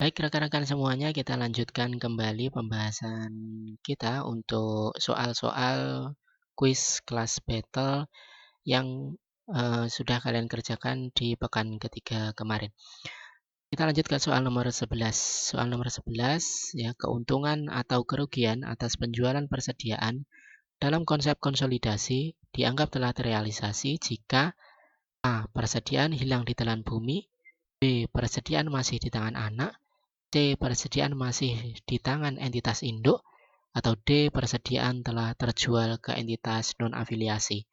Baik rekan-rekan semuanya, kita lanjutkan kembali pembahasan kita untuk soal-soal kuis kelas battle yang sudah kalian kerjakan di pekan ketiga kemarin. Kita lanjut ke soal nomor 11. Soal nomor 11 ya, keuntungan atau kerugian atas penjualan persediaan dalam konsep konsolidasi dianggap telah terrealisasi jika A. Persediaan hilang di telan bumi, B. Persediaan masih di tangan anak, C. Persediaan masih di tangan entitas induk, atau D. Persediaan telah terjual ke entitas non-afiliasi.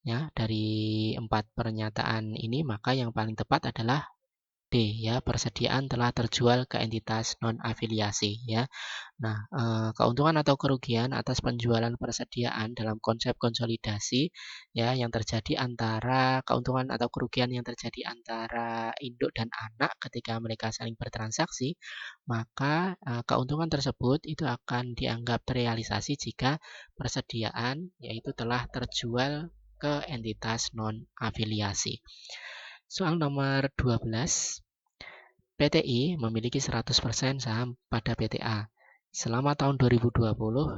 Ya, dari 4 pernyataan ini maka yang paling tepat adalah B, ya, persediaan telah terjual ke entitas non-afiliasi, ya. Nah, keuntungan atau kerugian atas penjualan persediaan dalam konsep konsolidasi, ya, yang terjadi antara keuntungan atau kerugian yang terjadi antara induk dan anak ketika mereka saling bertransaksi, maka keuntungan tersebut itu akan dianggap terrealisasi jika persediaan yaitu telah terjual ke entitas non-afiliasi. Soal nomor 12. PTI memiliki 100% saham pada PTA. Selama tahun 2020,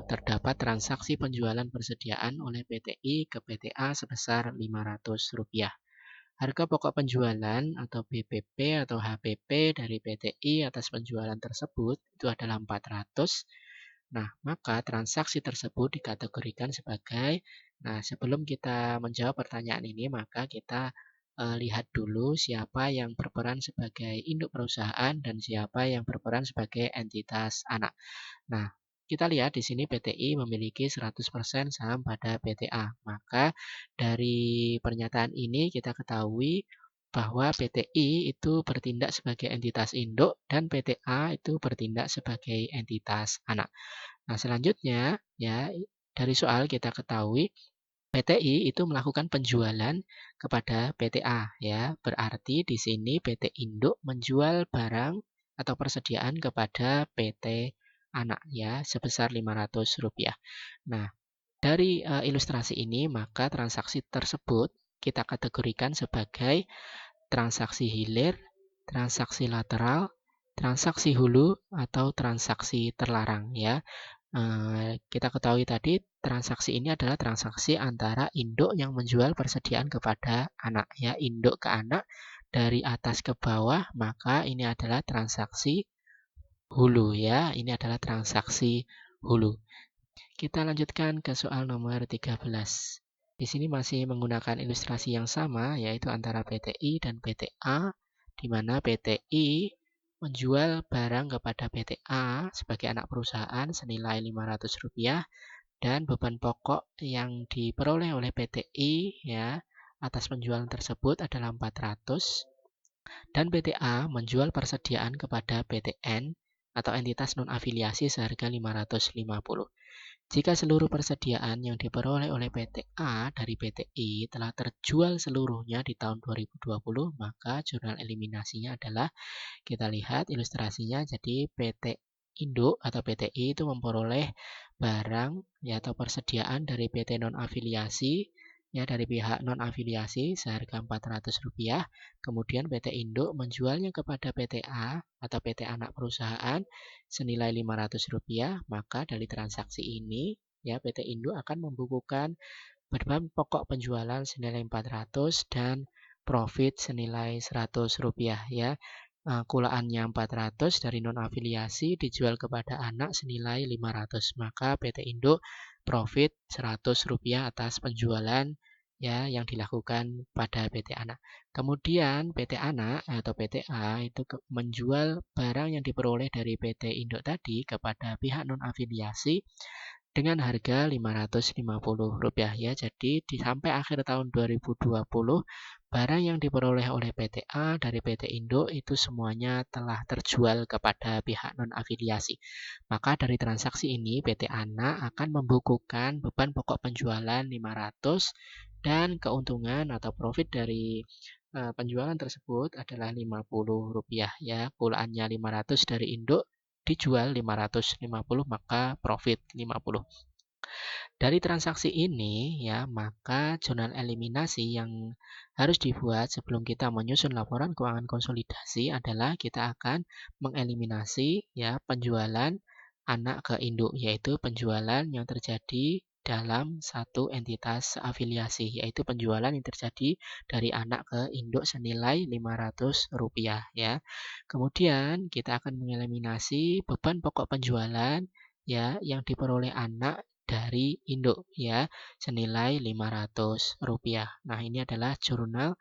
terdapat transaksi penjualan persediaan oleh PTI ke PTA sebesar Rp500. Harga pokok penjualan atau BPP atau HPP dari PTI atas penjualan tersebut itu adalah 400. Nah, maka transaksi tersebut dikategorikan sebagai, nah sebelum kita menjawab pertanyaan ini, maka kita lihat dulu siapa yang berperan sebagai induk perusahaan dan siapa yang berperan sebagai entitas anak. Nah, kita lihat di sini PTI memiliki 100% saham pada PTA. Maka dari pernyataan ini kita ketahui bahwa PTI itu bertindak sebagai entitas induk dan PTA itu bertindak sebagai entitas anak. Nah, selanjutnya ya dari soal kita ketahui PTI itu melakukan penjualan kepada PTA ya. Berarti di sini PT induk menjual barang atau persediaan kepada PT anak ya sebesar Rp500. Nah, dari ilustrasi ini maka transaksi tersebut kita kategorikan sebagai transaksi hilir, transaksi lateral, transaksi hulu atau transaksi terlarang ya. Kita ketahui tadi transaksi ini adalah transaksi antara induk yang menjual persediaan kepada anak ya, induk ke anak dari atas ke bawah, maka ini adalah transaksi hulu ya, ini adalah transaksi hulu. Kita lanjutkan ke soal nomor 13. Di sini masih menggunakan ilustrasi yang sama yaitu antara PTI dan PTA, di mana PTI menjual barang kepada PTA sebagai anak perusahaan senilai Rp500 dan beban pokok yang diperoleh oleh PTI ya atas penjualan tersebut adalah 400 dan PTA menjual persediaan kepada PTN atau entitas non-afiliasi seharga 550. Jika seluruh persediaan yang diperoleh oleh PTA dari PTI telah terjual seluruhnya di tahun 2020, maka jurnal eliminasinya adalah kita lihat ilustrasinya. Jadi PT induk atau PTI itu memperoleh barang ya atau persediaan dari PT non-afiliasi ya dari pihak non-afiliasi seharga Rp400. Kemudian PT induk menjualnya kepada PTA atau PT anak perusahaan senilai Rp500. Maka dari transaksi ini ya PT induk akan membukukan beban pokok penjualan senilai 400 dan profit senilai Rp100 ya. Kulaannya 400 dari non-afiliasi dijual kepada anak senilai 500. Maka PT induk profit Rp100 atas penjualan ya yang dilakukan pada PT anak. Kemudian PT anak atau PTA itu menjual barang yang diperoleh dari PT induk tadi kepada pihak non-afiliasi dengan harga Rp550 ya. Jadi sampai akhir tahun 2020 barang yang diperoleh oleh PTA dari PT induk itu semuanya telah terjual kepada pihak non-afiliasi. Maka dari transaksi ini PT anak akan membukukan beban pokok penjualan 500 dan keuntungan atau profit dari penjualan tersebut adalah Rp50 ya. Kulaannya 500 dari induk dijual 550 maka profit 50. Dari transaksi ini ya, maka jurnal eliminasi yang harus dibuat sebelum kita menyusun laporan keuangan konsolidasi adalah kita akan mengeliminasi ya penjualan anak ke induk, yaitu penjualan yang terjadi dalam satu entitas afiliasi, yaitu penjualan yang terjadi dari anak ke induk senilai Rp500 ya. Kemudian kita akan mengeliminasi beban pokok penjualan ya yang diperoleh anak dari induk ya senilai Rp500. Nah, ini adalah jurnal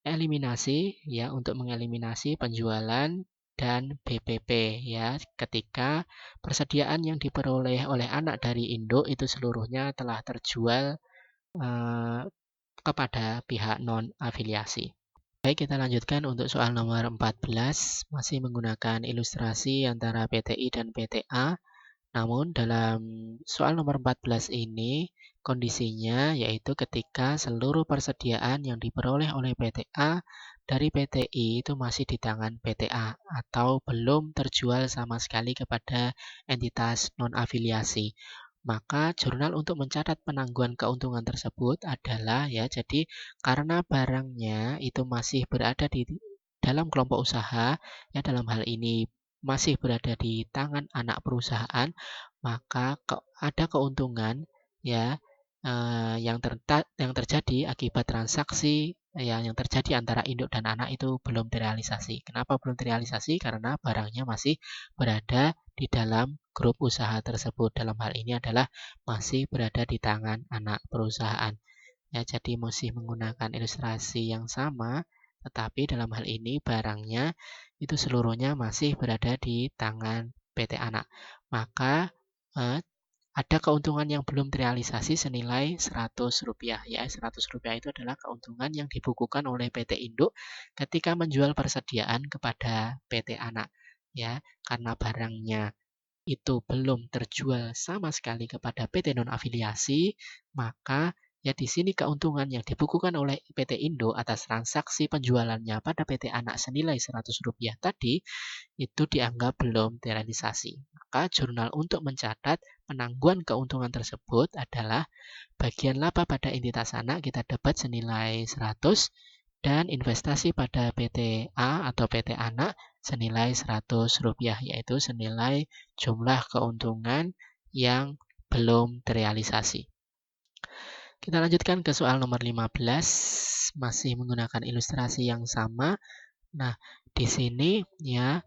eliminasi ya untuk mengeliminasi penjualan dan BPP ya ketika persediaan yang diperoleh oleh anak dari induk itu seluruhnya telah terjual eh, kepada pihak non afiliasi. Baik, kita lanjutkan untuk soal nomor 14, masih menggunakan ilustrasi antara PTI dan PTA. Namun dalam soal nomor 14 ini, kondisinya yaitu ketika seluruh persediaan yang diperoleh oleh PTA dari PTI itu masih di tangan PTA atau belum terjual sama sekali kepada entitas non-afiliasi. Maka jurnal untuk mencatat penangguhan keuntungan tersebut adalah ya, jadi karena barangnya itu masih berada di dalam kelompok usaha, ya dalam hal ini masih berada di tangan anak perusahaan, maka ada keuntungan ya yang terjadi akibat transaksi ya yang terjadi antara induk dan anak itu belum terrealisasi. Kenapa belum terrealisasi? Karena barangnya masih berada di dalam grup usaha tersebut. Dalam hal ini adalah masih berada di tangan anak perusahaan. Ya, jadi masih menggunakan ilustrasi yang sama, tetapi dalam hal ini barangnya itu seluruhnya masih berada di tangan PT Anak. Maka eh, ada keuntungan yang belum terrealisasi senilai Rp100. Ya, Rp100 itu adalah keuntungan yang dibukukan oleh PT Induk ketika menjual persediaan kepada PT Anak. Ya, karena barangnya itu belum terjual sama sekali kepada PT non-afiliasi, maka ya di sini keuntungan yang dibukukan oleh PT Indo atas transaksi penjualannya pada PT Anak senilai Rp100 tadi itu dianggap belum terrealisasi. Maka jurnal untuk mencatat penangguhan keuntungan tersebut adalah bagian laba pada entitas anak kita dapat senilai 100 dan investasi pada PT A atau PT Anak senilai Rp100, yaitu senilai jumlah keuntungan yang belum terrealisasi. Kita lanjutkan ke soal nomor 15, masih menggunakan ilustrasi yang sama. Nah, di sini ya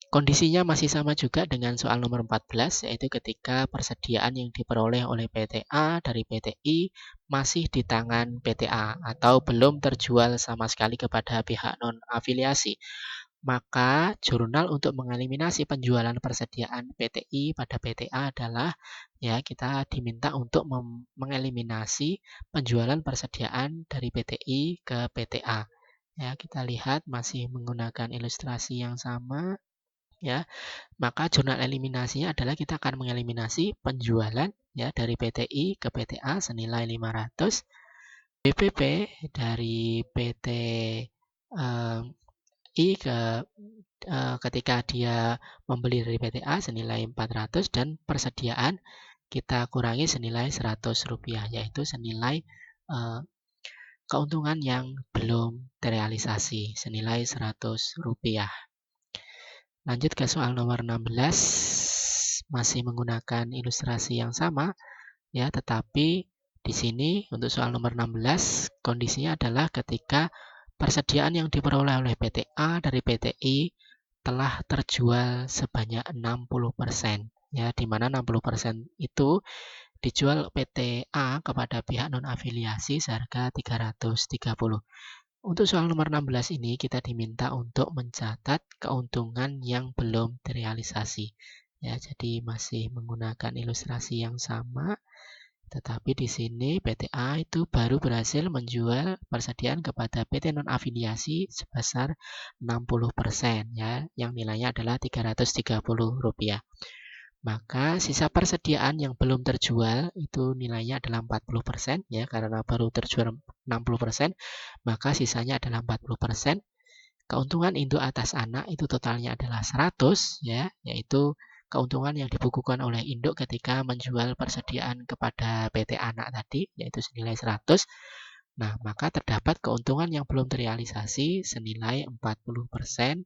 kondisinya masih sama juga dengan soal nomor 14, yaitu ketika persediaan yang diperoleh oleh PT-A dari PTI masih di tangan PT-A atau belum terjual sama sekali kepada pihak non-afiliasi. Maka jurnal untuk mengeliminasi penjualan persediaan PTI pada PTA adalah ya kita diminta untuk mengeliminasi penjualan persediaan dari PTI ke PTA. Ya, kita lihat masih menggunakan ilustrasi yang sama ya. Maka jurnal eliminasinya adalah kita akan mengeliminasi penjualan ya dari PTI ke PTA senilai 500, BPP dari PT I ketika dia membeli dari PTA senilai 400 dan persediaan kita kurangi senilai Rp100, yaitu senilai uh, keuntungan yang belum terrealisasi senilai Rp100. Lanjut ke soal nomor 16, masih menggunakan ilustrasi yang sama ya, tetapi di sini untuk soal nomor 16 kondisinya adalah ketika persediaan yang diperoleh oleh PT-A dari PTI telah terjual sebanyak 60%. Ya, di mana 60% itu dijual PT-A kepada pihak non-afiliasi seharga 330. Untuk soal nomor 16 ini kita diminta untuk mencatat keuntungan yang belum terrealisasi. Ya, jadi masih menggunakan ilustrasi yang sama. Tetapi di sini PT-A itu baru berhasil menjual persediaan kepada PT non-afiliasi sebesar 60% ya, yang nilainya adalah Rp330. Maka sisa persediaan yang belum terjual itu nilainya adalah 40% ya, karena baru terjual 60%, maka sisanya adalah 40%. Keuntungan induk atas anak itu totalnya adalah 100 ya, yaitu keuntungan yang dibukukan oleh induk ketika menjual persediaan kepada PT anak tadi, yaitu senilai 100. Nah, maka terdapat keuntungan yang belum terrealisasi senilai 40%,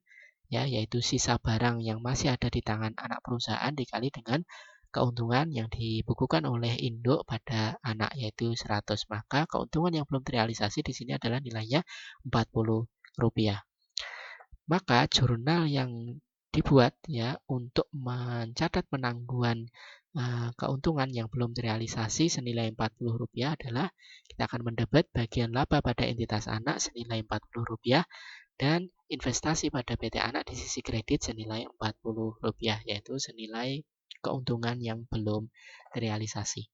ya, yaitu sisa barang yang masih ada di tangan anak perusahaan dikali dengan keuntungan yang dibukukan oleh induk pada anak, yaitu 100. Maka keuntungan yang belum terrealisasi di sini adalah nilainya Rp40. Maka jurnal yang dibuat ya untuk mencatat penangguhan keuntungan yang belum terrealisasi senilai Rp40 adalah kita akan mendebat bagian laba pada entitas anak senilai Rp40 dan investasi pada PT anak di sisi kredit senilai Rp40, yaitu senilai keuntungan yang belum terrealisasi.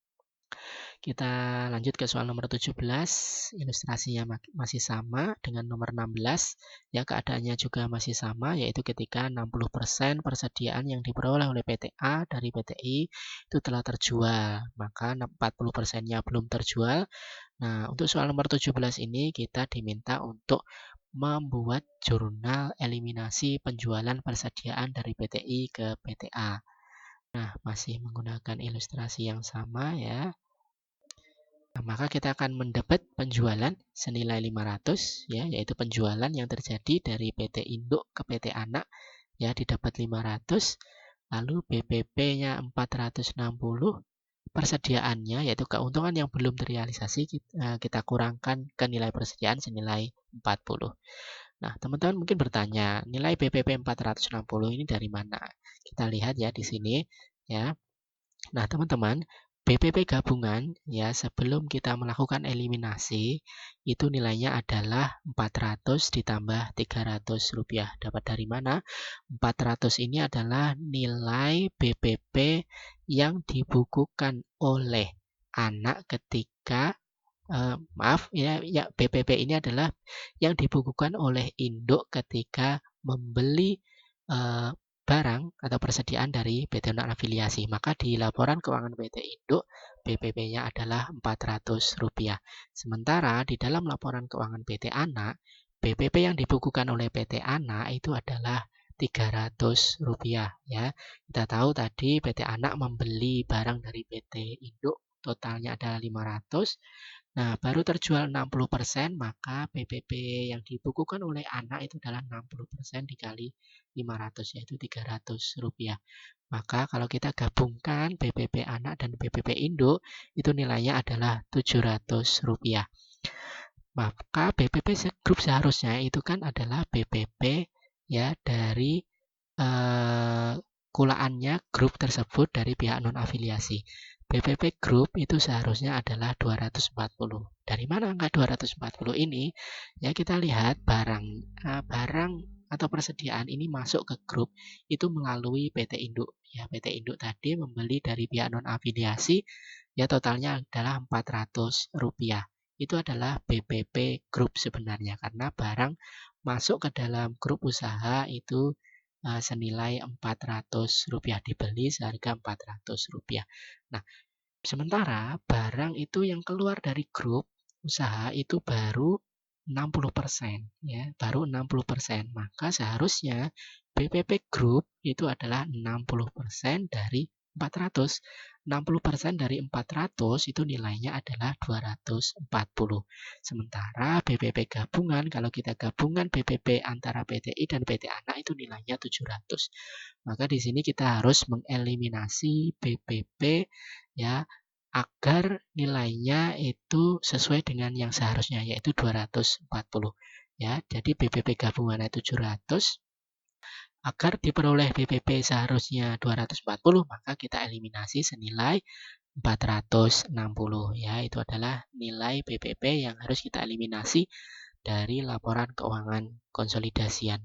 Kita lanjut ke soal nomor 17, ilustrasinya masih sama dengan nomor 16. Ya, keadaannya juga masih sama, yaitu ketika 60% persediaan yang diperoleh oleh PT A dari PT I itu telah terjual, maka 40%-nya belum terjual. Nah, untuk soal nomor 17 ini kita diminta untuk membuat jurnal eliminasi penjualan persediaan dari PT I ke PT A. Nah, masih menggunakan ilustrasi yang sama ya. Nah, maka kita akan mendapat penjualan senilai 500 ya, yaitu penjualan yang terjadi dari PT induk ke PT anak ya, didapat 500, lalu BPP-nya 460, persediaannya yaitu keuntungan yang belum terrealisasi kita kurangkan ke nilai persediaan senilai 40. Nah, teman-teman mungkin bertanya, nilai BPP 460 ini dari mana? Kita lihat ya di sini ya. Nah, teman-teman, BPP gabungan ya sebelum kita melakukan eliminasi itu nilainya adalah 400 ditambah Rp300. Dapat dari mana? 400 ini adalah nilai BPP yang dibukukan oleh anak ketika BPP ini adalah yang dibukukan oleh induk ketika membeli barang atau persediaan dari PT non afiliasi. Maka di laporan keuangan PT induk, BPP-nya adalah Rp400. Sementara di dalam laporan keuangan PT anak, BPP yang dibukukan oleh PT anak itu adalah Rp300 ya. Kita tahu tadi PT anak membeli barang dari PT induk totalnya adalah 500. Nah, baru terjual 60%, maka BPP yang dibukukan oleh anak itu adalah 60% dikali 500, yaitu Rp300. Maka kalau kita gabungkan BPP anak dan BPP induk, itu nilainya adalah Rp700. Maka BPP grup seharusnya itu kan adalah BPP ya dari kulaannya grup tersebut dari pihak non afiliasi. BPP Group itu seharusnya adalah 240. Dari mana angka 240 ini? Ya, kita lihat barang atau persediaan ini masuk ke grup itu melalui PT Induk. Ya, PT Induk tadi membeli dari pihak non afiliasi ya totalnya adalah Rp400. Itu adalah BPP Group sebenarnya karena barang masuk ke dalam grup usaha itu senilai Rp400, dibeli seharga Rp400. Nah, sementara barang itu yang keluar dari grup usaha itu baru 60%, ya, baru 60%. Maka seharusnya BPP Group itu adalah 60% dari 400. 60% dari 400 itu nilainya adalah 240. Sementara BPP gabungan, kalau kita gabungan BPP antara PTI dan PT Anak itu nilainya 700. Maka di sini kita harus mengeliminasi BPP ya agar nilainya itu sesuai dengan yang seharusnya yaitu 240 ya. Jadi BPP gabungan 700, agar diperoleh BPP seharusnya 240, maka kita eliminasi senilai 460 ya. Itu adalah nilai BPP yang harus kita eliminasi dari laporan keuangan konsolidasian.